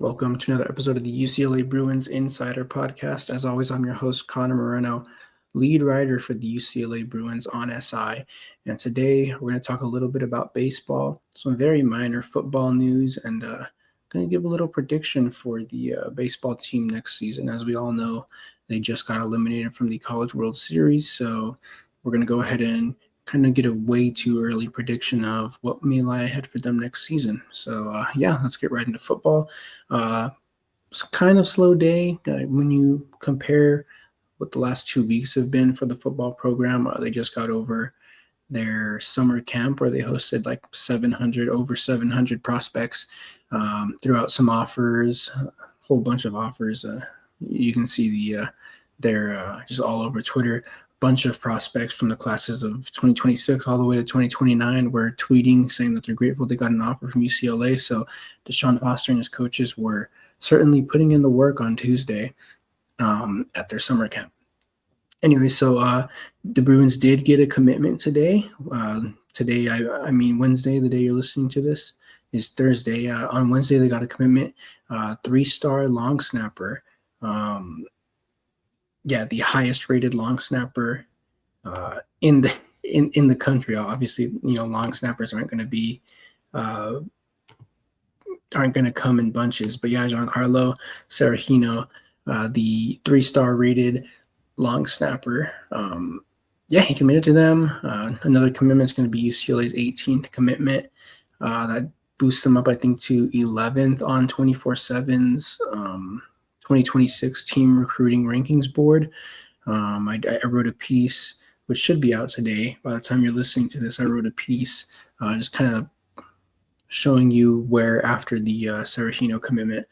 Welcome to another episode of the UCLA Bruins Insider Podcast. As always, I'm your host, Connor Moreno, lead writer for the UCLA Bruins on SI. And today we're going to talk a little bit about baseball, some very minor football news, and going to give a little prediction for the baseball team next season. As we all know, they just got eliminated from the College World Series, so we're going to go ahead and kind of get a way too early prediction of what may lie ahead for them next season. So let's get right into football. It's kind of slow day when you compare what the last 2 weeks have been for the football program. They just got over their summer camp where they hosted like over 700 prospects, threw out some offers, a whole bunch of offers. You can see they're just all over Twitter. Bunch of prospects from the classes of 2026 all the way to 2029 were tweeting saying that they're grateful they got an offer from UCLA. So Deshaun Foster and his coaches were certainly putting in the work on Tuesday at their summer camp. Anyway, so the Bruins did get a commitment today. Today, I mean Wednesday, the day you're listening to this, is Thursday. On Wednesday, they got a commitment, 3-star long snapper. The highest rated long snapper in the country. Obviously, long snappers aren't going to come in bunches. But yeah, Giancarlo Serrahino, the 3-star rated long snapper. He committed to them. Another commitment is going to be UCLA's 18th commitment. That boosts them up, I think, to 11th on 24/7's 2026 team recruiting rankings board. I wrote a piece, which should be out today. By the time you're listening to this, I wrote a piece just kind of showing you where, after the Serrahino commitment,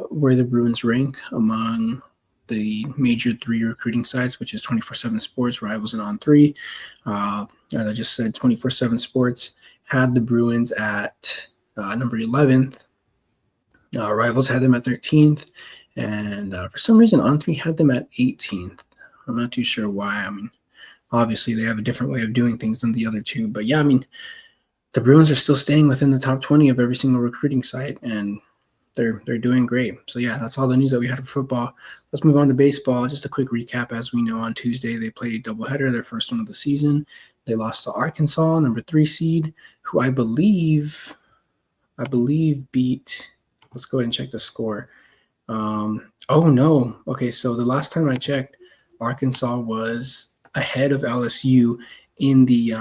where the Bruins rank among the major 3 recruiting sites, which is 24/7 Sports, Rivals, and On3. As I just said, 24/7 Sports had the Bruins at number 11th. Rivals had them at 13th. And for some reason, On3 had them at 18th. I'm not too sure why. I mean, obviously, they have a different way of doing things than the other two. But yeah, I mean, the Bruins are still staying within the top 20 of every single recruiting site, and they're doing great. So yeah, that's all the news that we had for football. Let's move on to baseball. Just a quick recap. As we know, on Tuesday, they played a doubleheader, their first one of the season. They lost to Arkansas, number 3 seed, who I believe beat. Let's go ahead and check the score. Oh no. Okay, so the last time I checked, Arkansas was ahead of LSU in the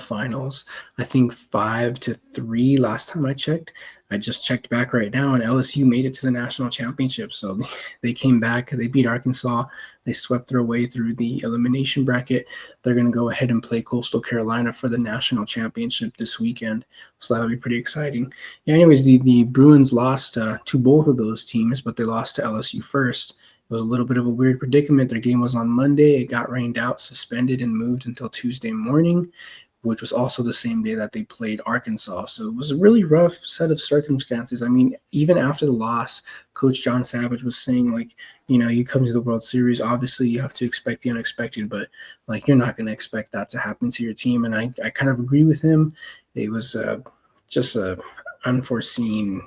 finals. I think 5-3 last time I checked. I just checked back right now, and LSU made it to the national championship. So they came back. They beat Arkansas. They swept their way through the elimination bracket. They're going to go ahead and play Coastal Carolina for the national championship this weekend. So that'll be pretty exciting. Yeah, anyways, the Bruins lost to both of those teams, but they lost to LSU first. It was a little bit of a weird predicament. Their game was on Monday. It got rained out, suspended, and moved until Tuesday morning, which was also the same day that they played Arkansas. So it was a really rough set of circumstances. I mean, even after the loss, Coach John Savage was saying, like, you come to the World Series, obviously you have to expect the unexpected, but, like, you're not going to expect that to happen to your team. And I kind of agree with him. It was just a unforeseen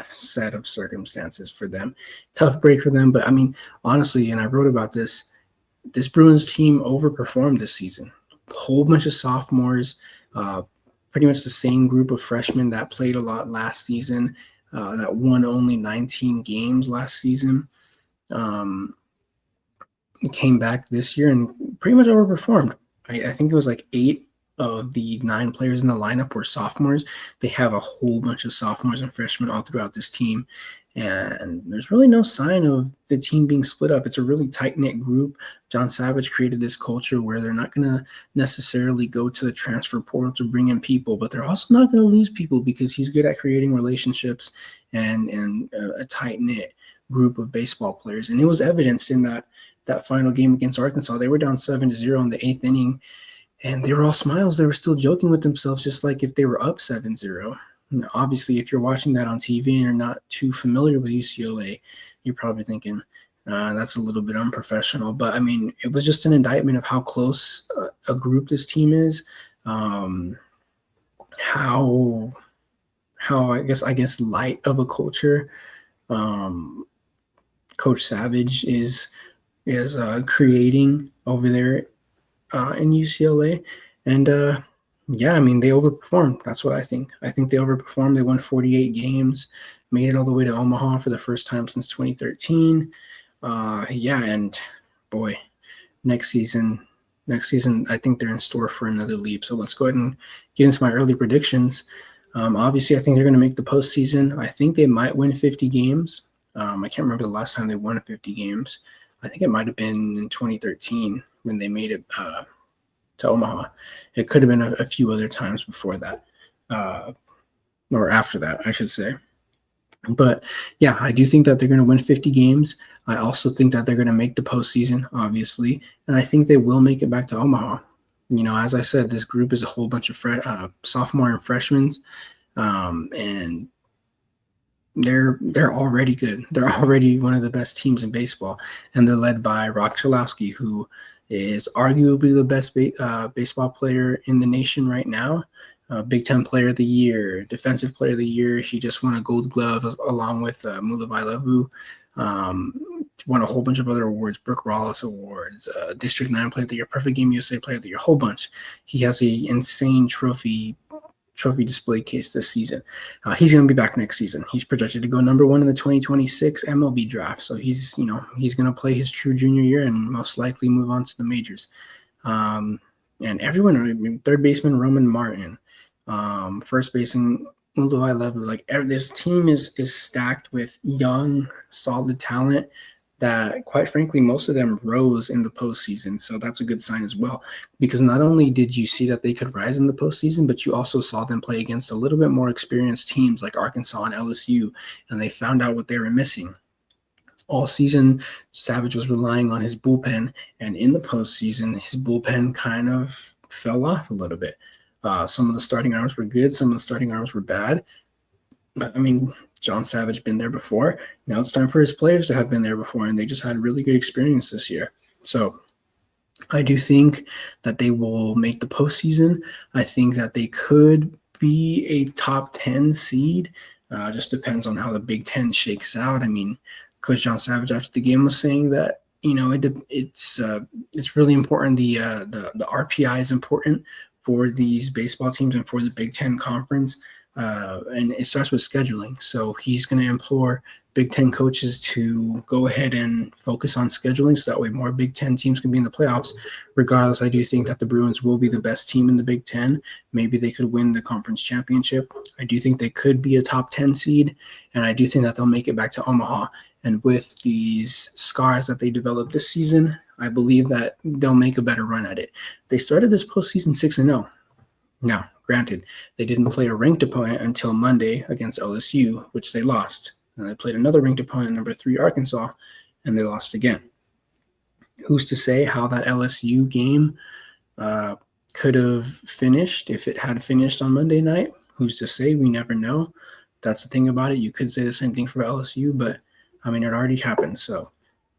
set of circumstances for them. Tough break for them. But, I mean, honestly, and I wrote about this Bruins team overperformed this season. A whole bunch of sophomores, pretty much the same group of freshmen that played a lot last season, that won only 19 games last season, came back this year and pretty much overperformed. I think it was like 8 of the 9 players in the lineup were sophomores. They have a whole bunch of sophomores and freshmen all throughout this team, and there's really no sign of the team being split up. It's a really tight-knit group. John Savage created this culture where they're not going to necessarily go to the transfer portal to bring in people, but they're also not going to lose people because he's good at creating relationships and a tight-knit group of baseball players. And it was evidenced in that final game against Arkansas. They were down 7-0 in the 8th inning, and they were all smiles. They were still joking with themselves, just like if they were up 7-0. Now, obviously, if you're watching that on TV and you're not too familiar with UCLA, you're probably thinking, that's a little bit unprofessional. But, I mean, it was just an indictment of how close a group this team is, how how I guess light of a culture Coach Savage is creating over there in UCLA. And yeah, I mean, they overperformed. That's what I think. I think they overperformed. They won 48 games, made it all the way to Omaha for the first time since 2013. Yeah, and boy, next season, I think they're in store for another leap. So let's go ahead and get into my early predictions. Obviously, I think they're going to make the postseason. I think they might win 50 games. I can't remember the last time they won 50 games. I think it might have been in 2013 when they made it to Omaha. It could have been a few other times before that, or after that, I should say. But yeah, I do think that they're going to win 50 games. I also think that they're going to make the postseason, obviously, and I think they will make it back to Omaha. You know, as I said, this group is a whole bunch of sophomore and freshmen, and they're already good. They're already one of the best teams in baseball, and they're led by Rock Chalowski, who is arguably the best baseball player in the nation right now. Big Ten Player of the Year, Defensive Player of the Year. He just won a Gold Glove along with Mulabai won a whole bunch of other awards, Brooke Rollis Awards, District 9 Player of the Year, Perfect Game USA Player of the Year, a whole bunch. He has an insane trophy display case this season. He's going to be back next season. He's projected to go number 1 in the 2026 MLB draft. So he's going to play his true junior year and most likely move on to the majors. And everyone, third baseman Roman Martin, first baseman Uluvai Levu, like this team is stacked with young, solid talent that, quite frankly, most of them rose in the postseason. So that's a good sign as well, because not only did you see that they could rise in the postseason, but you also saw them play against a little bit more experienced teams like Arkansas and LSU, and they found out what they were missing. All season, Savage was relying on his bullpen, and in the postseason, his bullpen kind of fell off a little bit. Some of the starting arms were good, some of the starting arms were bad. But I mean, John Savage been there before. Now it's time for his players to have been there before, and they just had really good experience this year. So I do think that they will make the postseason. I think that they could be a top 10 seed. Just depends on how the Big Ten shakes out. I mean, Coach John Savage after the game was saying that, you know, it's really important. The RPI is important for these baseball teams and for the Big Ten Conference. And it starts with scheduling. So he's going to implore Big Ten coaches to go ahead and focus on scheduling so that way more Big Ten teams can be in the playoffs. Regardless, I do think that the Bruins will be the best team in the Big Ten. Maybe they could win the conference championship. I do think they could be a top 10 seed, and I do think that they'll make it back to Omaha. And with these scars that they developed this season, I believe that they'll make a better run at it. They started this postseason 6-0. Now, granted, they didn't play a ranked opponent until Monday against LSU, which they lost. And they played another ranked opponent, number 3 Arkansas, and they lost again. Who's to say how that LSU game could have finished if it had finished on Monday night? Who's to say? We never know. That's the thing about it. You could say the same thing for LSU, but I mean, it already happened. So,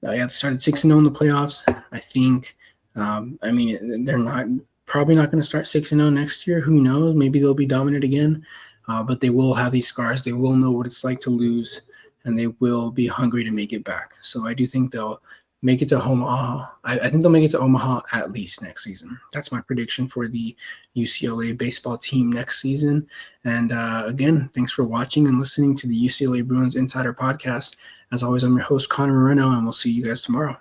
yeah, they started 6-0 in the playoffs. I think, I mean, they're probably not going to start 6-0 next year. Who knows? Maybe they'll be dominant again. But they will have these scars. They will know what it's like to lose, and they will be hungry to make it back. So I do think they'll make it to Omaha. I think they'll make it to Omaha at least next season. That's my prediction for the UCLA baseball team next season. And again, thanks for watching and listening to the UCLA Bruins Insider Podcast. As always, I'm your host, Connor Moreno, and we'll see you guys tomorrow.